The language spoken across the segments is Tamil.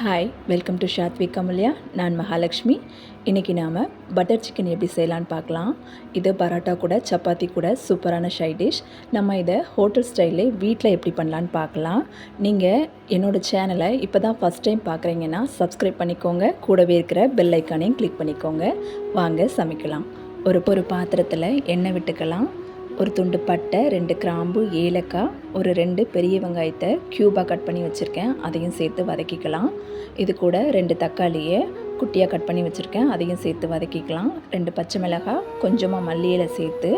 Hi, welcome to Shathvik Kamalya. நான் மகாலட்சுமி. இன்றைக்கி நாம் பட்டர் சிக்கன் எப்படி செய்யலான்னு பார்க்கலாம். இது பரோட்டா கூட சப்பாத்தி கூட சூப்பரான சைட் டிஷ். நம்ம இதை ஹோட்டல் ஸ்டைலே வீட்டில் எப்படி பண்ணலான்னு பார்க்கலாம். நீங்கள் என்னோடய சேனலை இப்போ தான் ஃபஸ்ட் டைம் பார்க்குறீங்கன்னா சப்ஸ்கிரைப் பண்ணிக்கோங்க. கூடவே இருக்கிற பெல் ஐக்கானையும் கிளிக் பண்ணிக்கோங்க. வாங்க சமைக்கலாம். ஒரு பாத்திரத்தில் எண்ணெய் விட்டுக்கலாம். ஒரு துண்டு பட்டை, 2 கிராம்பு, ஏலக்காய், ஒரு 2 பெரிய வெங்காயத்தை க்யூபாக கட் பண்ணி வச்சுருக்கேன், அதையும் சேர்த்து வதக்கிக்கலாம். இது கூட 2 தக்காளியை குட்டியாக கட் பண்ணி வச்சுருக்கேன், அதையும் சேர்த்து வதக்கிக்கலாம். 2 பச்சை மிளகாய், கொஞ்சமாக மல்லி இலை சேர்த்து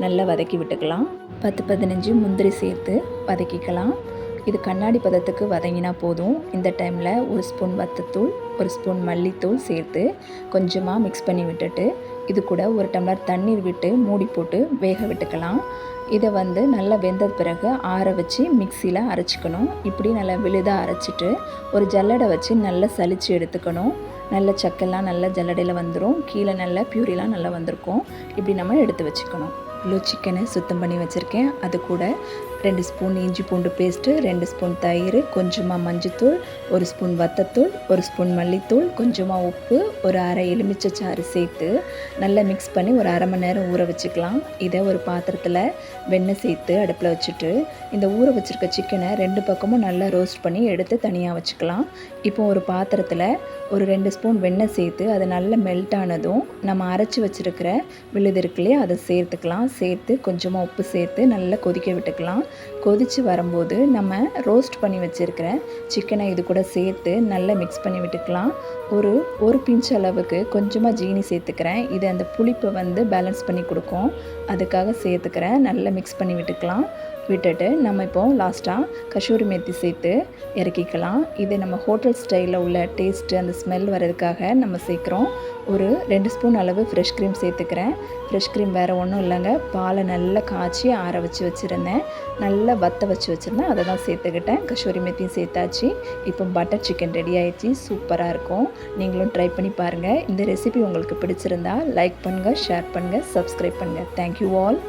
நல்லா வதக்கி விட்டுக்கலாம். 10-15 முந்திரி சேர்த்து வதக்கிக்கலாம். இது கண்ணாடி பதத்துக்கு வதங்கினா போதும். இந்த டைமில் 1 ஸ்பூன் வத்தத்தூள், 1 ஸ்பூன் மல்லித்தூள் சேர்த்து கொஞ்சமாக மிக்ஸ் பண்ணி விட்டுட்டு இது கூட 1 டம்ளர் தண்ணீர் விட்டு மூடி போட்டு வேக விட்டுக்கலாம். இதை நல்லா வெந்த பிறகு ஆற வச்சு மிக்சியில் அரைச்சிக்கணும். இப்படி நல்லா விழுதாக அரைச்சிட்டு ஒரு ஜல்லடை வச்சு நல்லா சலித்து எடுத்துக்கணும். நல்ல சக்கெல்லாம் நல்லா ஜல்லடையில் வந்துடும். கீழே நல்லா பியூரிலாம் நல்லா வந்திருக்கும். இப்படி நம்ம எடுத்து வச்சுக்கணும். கிலோ சிக்கனை சுத்தம் பண்ணி வச்சுருக்கேன். அது கூட 2 ஸ்பூன் இஞ்சி பூண்டு பேஸ்ட்டு, 2 ஸ்பூன் தயிர், கொஞ்சமாக மஞ்சத்தூள், 1 ஸ்பூன் வத்தத்தூள், 1 ஸ்பூன் மல்லித்தூள், கொஞ்சமாக உப்பு, ஒரு அரை எலுமிச்சை சாறு சேர்த்து நல்லா மிக்ஸ் பண்ணி ஒரு அரை மணி நேரம் ஊற வச்சுக்கலாம். இதை ஒரு பாத்திரத்தில் வெண்ணெய் சேர்த்து அடுப்பில் வச்சுட்டு இந்த ஊற வச்சுருக்க சிக்கனை 2 பக்கமும் நல்லா ரோஸ்ட் பண்ணி எடுத்து தனியாக வச்சுக்கலாம். இப்போ ஒரு பாத்திரத்தில் ஒரு 2 ஸ்பூன் வெண்ணெய் சேர்த்து அது நல்லா மெல்ட் ஆனதும் நம்ம அரைச்சி வச்சுருக்கிற விழுது இருக்குல்லையே அதை சேர்த்துக்கலாம். சேர்த்து கொஞ்சமாக உப்பு சேர்த்து நல்லா கொதிக்க விட்டுக்கலாம். கொதித்து வரும்போது நம்ம ரோஸ்ட் பண்ணி வச்சுருக்கிற சிக்கனை இது கூட சேர்த்து நல்லா மிக்ஸ் பண்ணி விட்டுக்கலாம். ஒரு பிஞ்ச் அளவுக்கு கொஞ்சமாக ஜீனி சேர்த்துக்கிறேன். இது அந்த புளிப்பை பேலன்ஸ் பண்ணி கொடுக்கும், அதுக்காக சேர்த்துக்கிறேன். நல்லா மிக்ஸ் பண்ணி விட்டுக்கலாம். விட்டுட்டு நம்ம இப்போது லாஸ்ட்டாக கசூரி மேத்தி சேர்த்து இறக்கிக்கலாம். இது நம்ம ஹோட்டல் ஸ்டைலில் உள்ள டேஸ்ட்டு அந்த ஸ்மெல் வர்றதுக்காக நம்ம சேர்க்குறோம். ஒரு 2 ஸ்பூன் அளவு ஃப்ரெஷ் க்ரீம் சேர்த்துக்கிறேன். ஃப்ரெஷ் க்ரீம் வேறு ஒன்றும் இல்லைங்க, பாலை நல்லா காய்ச்சி ஆற வச்சு வச்சுருந்தேன், நல்லா வற்ற வச்சு வச்சுருந்தேன், அதை தான் சேர்த்துக்கிட்டேன். கசூரி மேத்தியும் சேர்த்தாச்சு. இப்போ பட்டர் சிக்கன் ரெடி ஆகிடுச்சு. சூப்பராக இருக்கும். நீங்களும் ட்ரை பண்ணி பாருங்கள். இந்த ரெசிபி உங்களுக்கு பிடிச்சிருந்தா லைக் பண்ணுங்கள், ஷேர் பண்ணுங்கள், சப்ஸ்கிரைப் பண்ணுங்கள். Thank you all.